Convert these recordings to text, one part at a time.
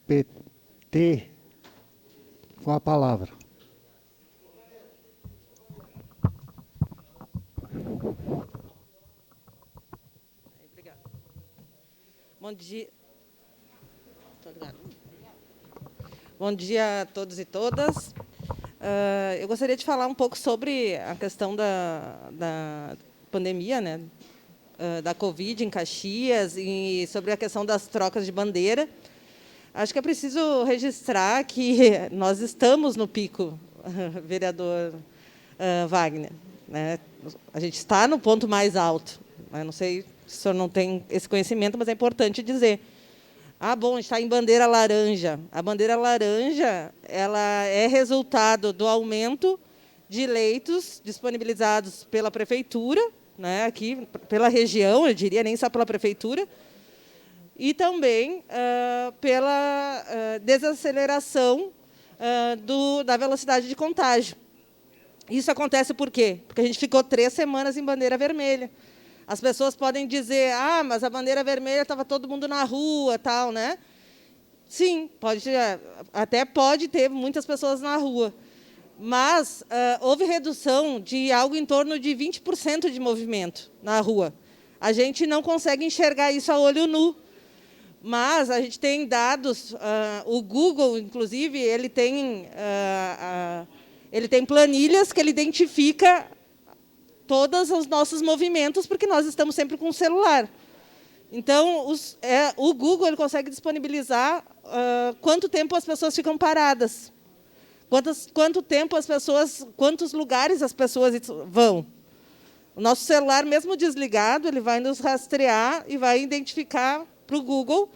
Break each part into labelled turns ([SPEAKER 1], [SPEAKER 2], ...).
[SPEAKER 1] PT com a palavra.
[SPEAKER 2] Obrigada. Bom dia. Bom dia a todos e todas. Eu gostaria de falar um pouco sobre a questão da pandemia, né, da Covid em Caxias, e sobre a questão das trocas de bandeira. Acho que é preciso registrar que nós estamos no pico, vereador Wagner, né? A gente está no ponto mais alto. Eu não sei se o senhor não tem esse conhecimento, mas é importante dizer. Bom, a gente está em bandeira laranja. A bandeira laranja ela é resultado do aumento de leitos disponibilizados pela prefeitura, né, aqui pela região, eu diria, nem só pela prefeitura, e também pela desaceleração da velocidade de contágio. Isso acontece por quê? Porque a gente ficou 3 semanas em bandeira vermelha. As pessoas podem dizer, mas a bandeira vermelha estava todo mundo na rua, tal, né? Sim, até pode ter muitas pessoas na rua, mas houve redução de algo em torno de 20% de movimento na rua. A gente não consegue enxergar isso a olho nu, mas a gente tem dados, o Google, inclusive, ele tem planilhas que ele identifica todos os nossos movimentos, porque nós estamos sempre com o celular. Então, o Google ele consegue disponibilizar quanto tempo as pessoas ficam paradas, quanto tempo quantos lugares as pessoas vão. O nosso celular, mesmo desligado, ele vai nos rastrear e vai identificar para o Google,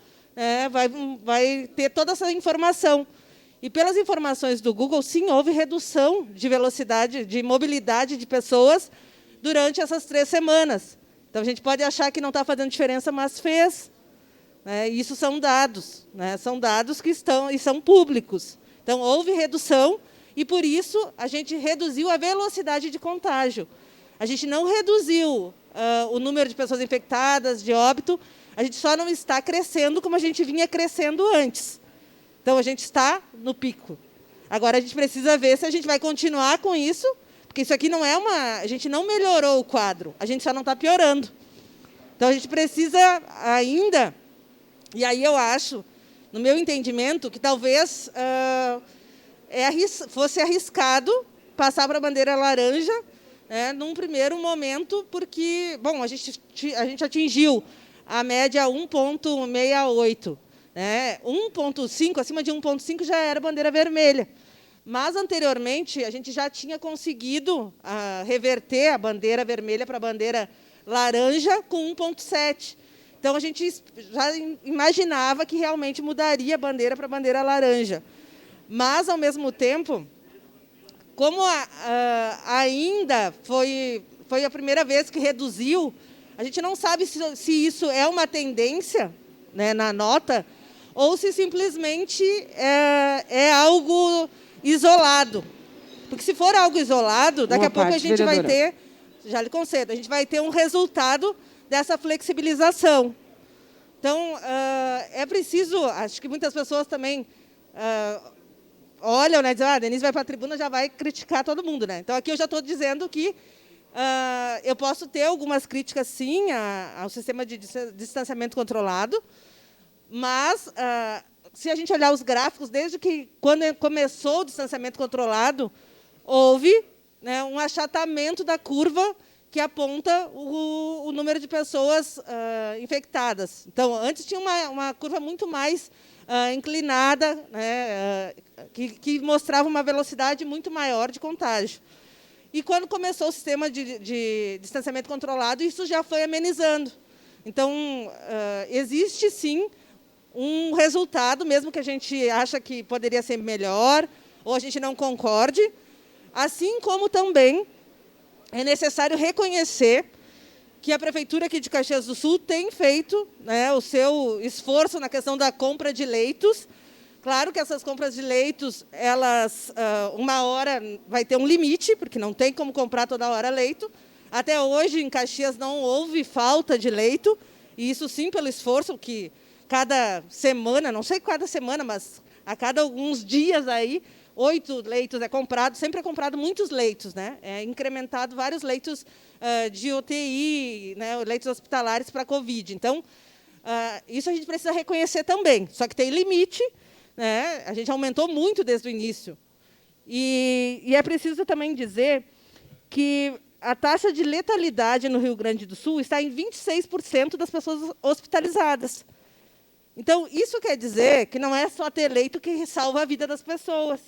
[SPEAKER 2] vai ter toda essa informação. E, pelas informações do Google, sim, houve redução de velocidade, de mobilidade de pessoas durante essas 3 semanas. Então, a gente pode achar que não está fazendo diferença, mas fez. Isso são dados. São dados que estão e são públicos. Então, houve redução e, por isso, a gente reduziu a velocidade de contágio. A gente não reduziu o número de pessoas infectadas, de óbito, a gente só não está crescendo como a gente vinha crescendo antes. Então, a gente está no pico. Agora, a gente precisa ver se a gente vai continuar com isso, porque isso aqui não é a gente não melhorou o quadro, a gente só não está piorando. Então, a gente precisa ainda, e aí eu acho, no meu entendimento, que talvez fosse arriscado passar para a bandeira laranja, num primeiro momento, porque, bom, a gente atingiu a média 1,68. 1,5, acima de 1,5 já era bandeira vermelha. Mas, anteriormente, a gente já tinha conseguido reverter a bandeira vermelha para a bandeira laranja com 1,7. Então, a gente já imaginava que realmente mudaria a bandeira para a bandeira laranja. Mas, ao mesmo tempo, como ainda foi a primeira vez que reduziu, a gente não sabe se isso é uma tendência, na nota, ou se simplesmente é algo isolado. Porque, se for algo isolado, daqui a pouco a gente vai ter, já lhe concedo, a gente vai ter um resultado dessa flexibilização. Então, é preciso, acho que muitas pessoas também olham, dizem, a Denise vai para a tribuna, já vai criticar todo mundo. Então, aqui eu já estou dizendo que eu posso ter algumas críticas, sim, ao sistema de distanciamento controlado, mas, se a gente olhar os gráficos, desde que, quando começou o distanciamento controlado, houve um achatamento da curva que aponta o número de pessoas infectadas. Então, antes tinha uma curva muito mais inclinada, que mostrava uma velocidade muito maior de contágio. E, quando começou o sistema de distanciamento controlado, isso já foi amenizando. Então, existe, sim, um resultado, mesmo que a gente acha que poderia ser melhor, ou a gente não concorde, assim como também é necessário reconhecer que a Prefeitura aqui de Caxias do Sul tem feito o seu esforço na questão da compra de leitos. Claro que essas compras de leitos, uma hora vai ter um limite, porque não tem como comprar toda hora leito. Até hoje, em Caxias, não houve falta de leito, e isso sim pelo esforço que cada semana, não sei cada semana, mas a cada alguns dias aí, 8 leitos é comprado, sempre é comprado muitos leitos, né? É incrementado vários leitos de UTI, né, leitos hospitalares para Covid. Então, isso a gente precisa reconhecer também, só que tem limite, né? A gente aumentou muito desde o início. E é preciso também dizer que a taxa de letalidade no Rio Grande do Sul está em 26% das pessoas hospitalizadas. Então, isso quer dizer que não é só ter leito que salva a vida das pessoas,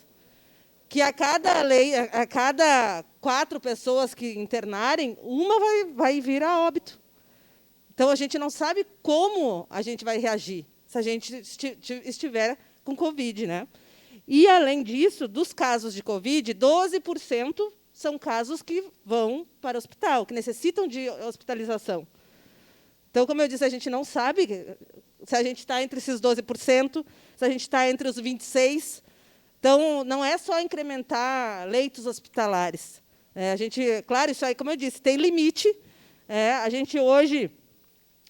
[SPEAKER 2] que a cada 4 pessoas que internarem, uma vai vir a óbito. Então, a gente não sabe como a gente vai reagir se a gente estiver com Covid, né? E, além disso, dos casos de Covid, 12% são casos que vão para o hospital, que necessitam de hospitalização. Então, como eu disse, a gente não sabe se a gente está entre esses 12%, se a gente está entre os 26%. Então, não é só incrementar leitos hospitalares. A gente, claro, isso aí, como eu disse, tem limite. A gente hoje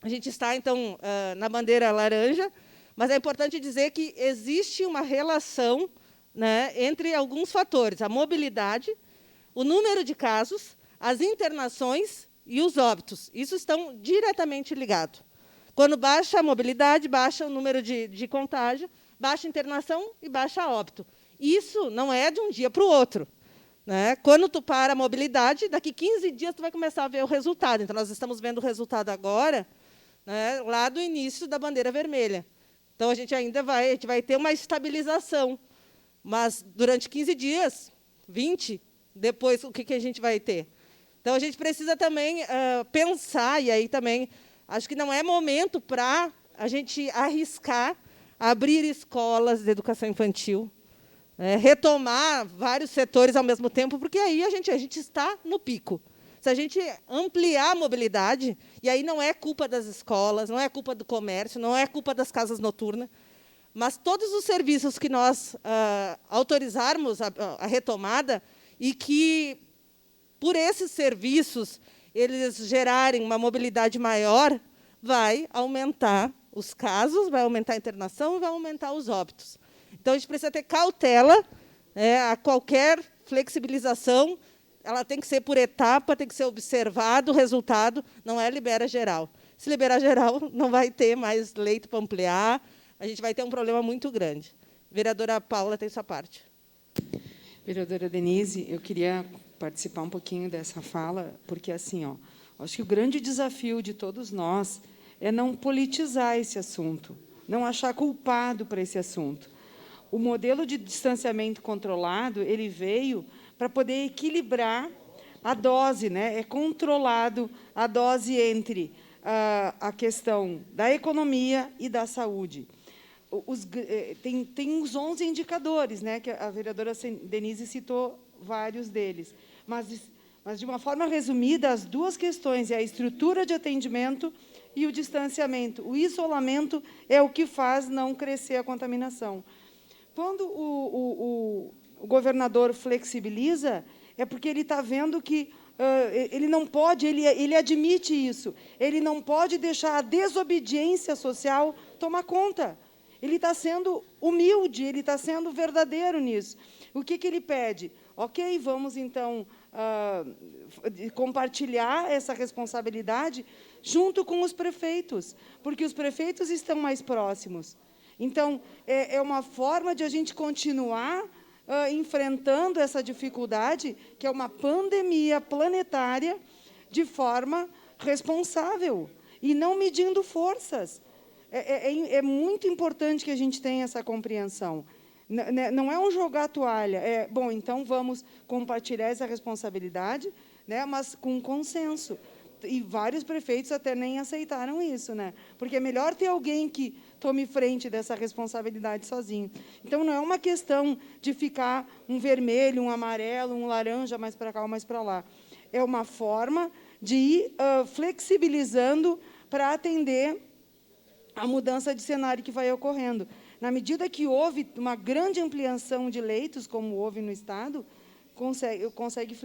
[SPEAKER 2] está, então, na bandeira laranja, mas é importante dizer que existe uma relação, né, entre alguns fatores: a mobilidade, o número de casos, as internações e os óbitos. Isso estão diretamente ligados. Quando baixa a mobilidade, baixa o número de contágio, baixa a internação e baixa óbito. Isso não é de um dia para o outro, né? Quando tu para a mobilidade, daqui 15 dias tu vai começar a ver o resultado. Então, nós estamos vendo o resultado agora, né, lá do início da bandeira vermelha. Então, a gente vai ter uma estabilização. Mas, durante 15 dias, 20, depois, o que a gente vai ter? Então, a gente precisa também pensar, e aí também, acho que não é momento para a gente arriscar abrir escolas de educação infantil, retomar vários setores ao mesmo tempo, porque aí a gente está no pico. Se a gente ampliar a mobilidade, e aí não é culpa das escolas, não é culpa do comércio, não é culpa das casas noturnas, mas todos os serviços que nós autorizarmos a retomada e que, por esses serviços, eles gerarem uma mobilidade maior, vai aumentar os casos, vai aumentar a internação e vai aumentar os óbitos. Então, a gente precisa ter cautela, a qualquer flexibilização. Ela tem que ser por etapa, tem que ser observado o resultado, não é libera geral. Se liberar geral, não vai ter mais leito para ampliar, a gente vai ter um problema muito grande. Vereadora Paula tem sua parte.
[SPEAKER 3] Vereadora Denise, eu queria participar um pouquinho dessa fala, porque, assim, acho que o grande desafio de todos nós é não politizar esse assunto, não achar culpado para esse assunto. O modelo de distanciamento controlado, ele veio para poder equilibrar a dose, né? É controlado a dose entre a questão da economia e da saúde. Tem os 11 indicadores, né? Que a vereadora Denise citou vários deles. Mas, de uma forma resumida, as duas questões é a estrutura de atendimento e o distanciamento. O isolamento é o que faz não crescer a contaminação. Quando o governador flexibiliza, é porque ele está vendo que ele não pode, ele admite isso, ele não pode deixar a desobediência social tomar conta. Ele está sendo humilde, ele está sendo verdadeiro nisso. O que ele pede? Ok, vamos, então, compartilhar essa responsabilidade junto com os prefeitos, porque os prefeitos estão mais próximos. Então, é uma forma de a gente continuar enfrentando essa dificuldade, que é uma pandemia planetária, de forma responsável e não medindo forças. É muito importante que a gente tenha essa compreensão. Não é um jogar a toalha. Bom, então vamos compartilhar essa responsabilidade, né, mas com consenso. E vários prefeitos até nem aceitaram isso, né? Porque é melhor ter alguém que tome frente dessa responsabilidade sozinho. Então, não é uma questão de ficar um vermelho, um amarelo, um laranja, mais para cá ou mais para lá. É uma forma de ir flexibilizando para atender a mudança de cenário que vai ocorrendo. Na medida que houve uma grande ampliação de leitos, como houve no Estado, consegue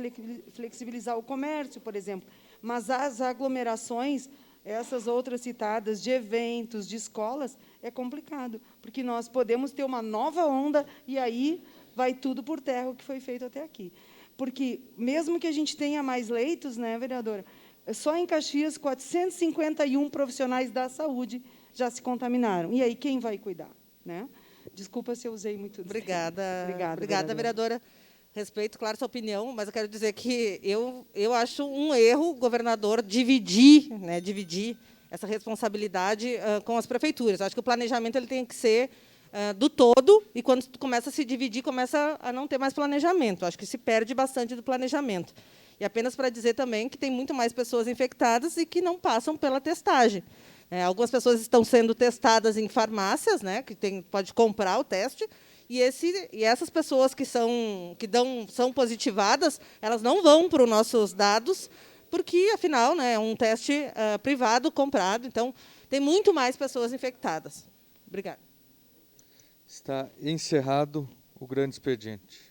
[SPEAKER 3] flexibilizar o comércio, por exemplo. Mas as aglomerações, essas outras citadas, de eventos, de escolas, é complicado, porque nós podemos ter uma nova onda e aí vai tudo por terra o que foi feito até aqui. Porque, mesmo que a gente tenha mais leitos, né, vereadora, só em Caxias, 451 profissionais da saúde já se contaminaram. E aí, quem vai cuidar? Né? Desculpa se eu usei muito.
[SPEAKER 2] Obrigada.
[SPEAKER 3] Obrigada,
[SPEAKER 2] vereadora. Respeito, claro, sua opinião, mas eu quero dizer que eu acho um erro o governador dividir essa responsabilidade com as prefeituras. Acho que o planejamento ele tem que ser do todo, e quando começa a se dividir, começa a não ter mais planejamento. Acho que se perde bastante do planejamento. E apenas para dizer também que tem muito mais pessoas infectadas e que não passam pela testagem. Algumas pessoas estão sendo testadas em farmácias, né, que pode comprar o teste, e essas pessoas que são positivadas, elas não vão para os nossos dados, porque, afinal, né, é um teste privado, comprado. Então, tem muito mais pessoas infectadas. Obrigada.
[SPEAKER 4] Está encerrado o grande expediente.